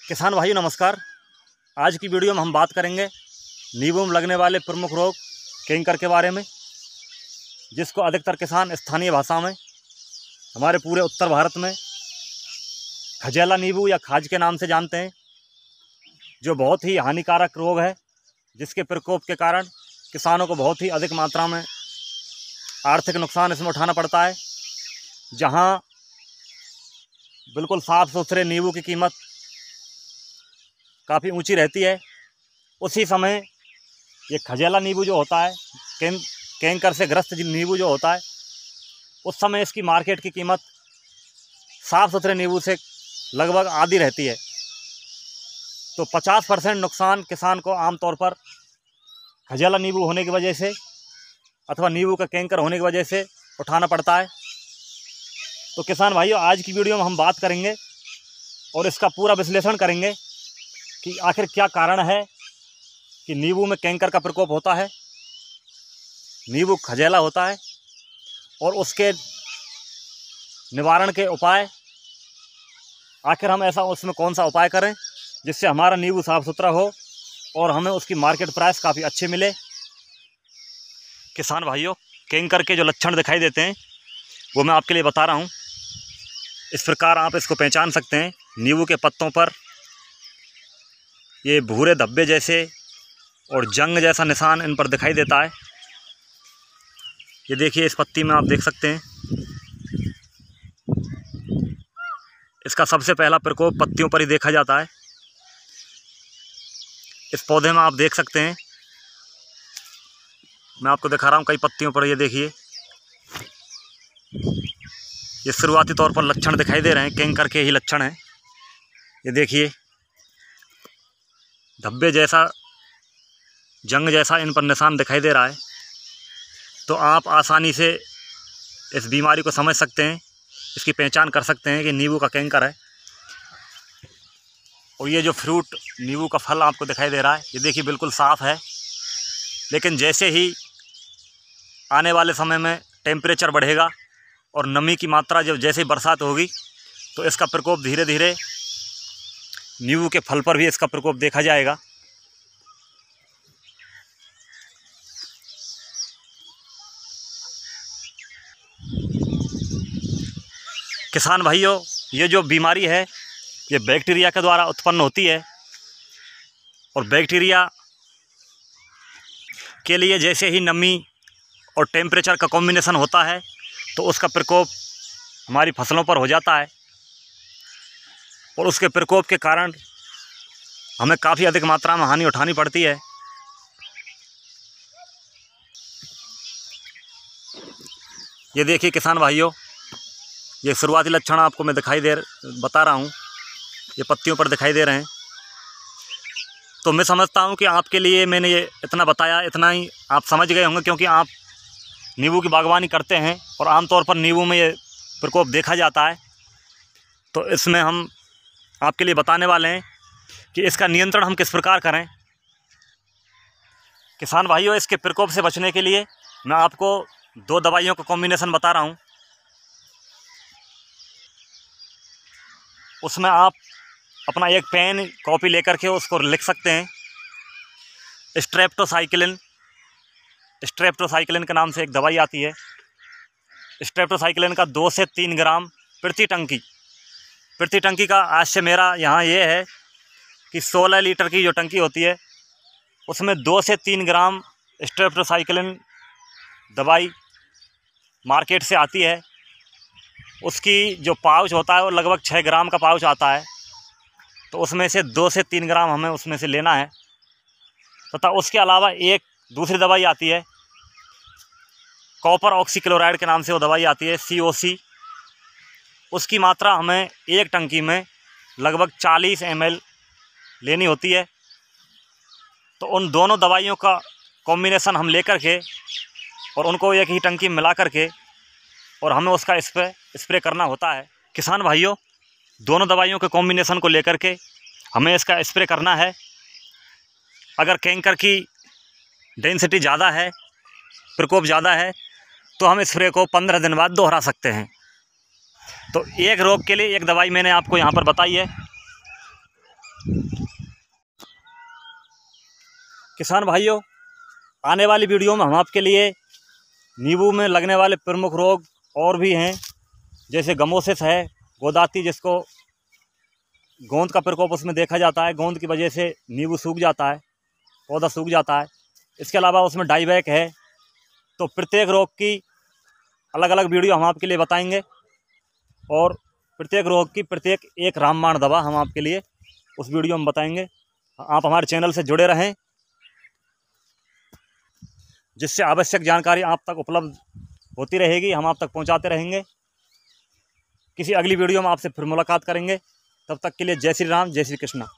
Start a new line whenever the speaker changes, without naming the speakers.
किसान भाइयों नमस्कार। आज की वीडियो में हम बात करेंगे नींबू में लगने वाले प्रमुख रोग कैंकर के बारे में, जिसको अधिकतर किसान स्थानीय भाषा में हमारे पूरे उत्तर भारत में खजेला नींबू या खाज के नाम से जानते हैं, जो बहुत ही हानिकारक रोग है, जिसके प्रकोप के कारण किसानों को बहुत ही अधिक मात्रा में आर्थिक नुकसान इसमें उठाना पड़ता है। जहां बिल्कुल साफ़ सुथरे नींबू की कीमत काफ़ी ऊंची रहती है, उसी समय ये खजेला नींबू जो होता है, कैंकर से ग्रस्त नींबू जो होता है, उस समय इसकी मार्केट की कीमत साफ़ सुथरे नींबू से लगभग आधी रहती है। तो 50% नुकसान किसान को आमतौर पर खजेला नींबू होने की वजह से अथवा नींबू का कैंकर होने की वजह से उठाना पड़ता है। तो किसान भाइयों, आज की वीडियो में हम बात करेंगे और इसका पूरा विश्लेषण करेंगे कि आखिर क्या कारण है कि नींबू में कैंकर का प्रकोप होता है, नींबू खजेला होता है, और उसके निवारण के उपाय। आखिर हम ऐसा उसमें कौन सा उपाय करें जिससे हमारा नींबू साफ़ सुथरा हो और हमें उसकी मार्केट प्राइस काफ़ी अच्छे मिले। किसान भाइयों, कैंकर के जो लक्षण दिखाई देते हैं वो मैं आपके लिए बता रहा हूँ। इस प्रकार आप इसको पहचान सकते हैं। नींबू के पत्तों पर ये भूरे धब्बे जैसे और जंग जैसा निशान इन पर दिखाई देता है। ये देखिए, इस पत्ती में आप देख सकते हैं। इसका सबसे पहला प्रकोप पत्तियों पर ही देखा जाता है। इस पौधे में आप देख सकते हैं, मैं आपको दिखा रहा हूँ कई पत्तियों पर। ये देखिए, ये शुरुआती तौर पर लक्षण दिखाई दे रहे हैं, कैंकर के ही लक्षण हैं। ये देखिए, धब्बे जैसा, जंग जैसा इन पर निशान दिखाई दे रहा है। तो आप आसानी से इस बीमारी को समझ सकते हैं, इसकी पहचान कर सकते हैं कि नींबू का कैंकर है। और ये जो फ्रूट, नींबू का फल आपको दिखाई दे रहा है, ये देखिए बिल्कुल साफ़ है। लेकिन जैसे ही आने वाले समय में टेम्परेचर बढ़ेगा और नमी की मात्रा जब जैसे ही बरसात होगी, तो इसका प्रकोप धीरे धीरे नींबू के फल पर भी इसका प्रकोप देखा जाएगा। किसान भाइयों, ये जो बीमारी है ये बैक्टीरिया के द्वारा उत्पन्न होती है, और बैक्टीरिया के लिए जैसे ही नमी और टेम्परेचर का कॉम्बिनेशन होता है तो उसका प्रकोप हमारी फसलों पर हो जाता है, और उसके प्रकोप के कारण हमें काफ़ी अधिक मात्रा में हानि उठानी पड़ती है। ये देखिए किसान भाइयों, ये शुरुआती लक्षण आपको मैं बता रहा हूँ, ये पत्तियों पर दिखाई दे रहे हैं। तो मैं समझता हूँ कि आपके लिए मैंने ये इतना बताया, इतना ही आप समझ गए होंगे, क्योंकि आप नींबू की बागवानी करते हैं और आमतौर पर नींबू में ये प्रकोप देखा जाता है। तो इसमें हम आपके लिए बताने वाले हैं कि इसका नियंत्रण हम किस प्रकार करें। किसान भाइयों, इसके प्रकोप से बचने के लिए मैं आपको 2 दवाइयों का कॉम्बिनेशन बता रहा हूँ। उसमें आप अपना एक पेन कॉपी लेकर के उसको लिख सकते हैं। स्ट्रेप्टोसाइक्लिन के नाम से एक दवाई आती है। स्ट्रेप्टोसाइक्लिन का 2 से 3 ग्राम प्रति टंकी का आज से मेरा यहाँ ये है कि 16 लीटर की जो टंकी होती है उसमें 2 से 3 ग्राम स्ट्रेप्टोसाइक्लिन दवाई मार्केट से आती है। उसकी जो पाउच होता है वो लगभग 6 ग्राम का पाउच आता है। तो उसमें से 2 से 3 ग्राम हमें उसमें से लेना है। तथा उसके अलावा एक दूसरी दवाई आती है, कॉपर ऑक्सीक्लोराइड के नाम से वो दवाई आती है, COC। उसकी मात्रा हमें एक टंकी में लगभग 40 ml लेनी होती है। तो उन दोनों दवाइयों का कॉम्बिनेशन हम लेकर के और उनको एक ही टंकी में मिला करके और हमें उसका स्प्रे करना होता है। किसान भाइयों, दोनों दवाइयों के कॉम्बिनेशन को लेकर के हमें इसका स्प्रे करना है। अगर कैंकर की डेंसिटी ज़्यादा है, प्रकोप ज़्यादा है, तो हम स्प्रे को 15 दिन बाद दोहरा सकते हैं। तो एक रोग के लिए एक दवाई मैंने आपको यहाँ पर बताई है। किसान भाइयों, आने वाली वीडियो में हम आपके लिए नींबू में लगने वाले प्रमुख रोग और भी हैं, जैसे गमोसिस है, गोदाती, जिसको गोंद का प्रकोप उसमें देखा जाता है। गोंद की वजह से नींबू सूख जाता है, पौधा सूख जाता है। इसके अलावा उसमें डाईबैक है। तो प्रत्येक रोग की अलग अलग वीडियो हम आपके लिए बताएंगे और प्रत्येक रोग की प्रत्येक एक रामबाण दवा हम आपके लिए उस वीडियो में बताएंगे। आप हमारे चैनल से जुड़े रहें, जिससे आवश्यक जानकारी आप तक उपलब्ध होती रहेगी, हम आप तक पहुंचाते रहेंगे। किसी अगली वीडियो में आपसे फिर मुलाकात करेंगे। तब तक के लिए जय श्री राम, जय श्री कृष्णा।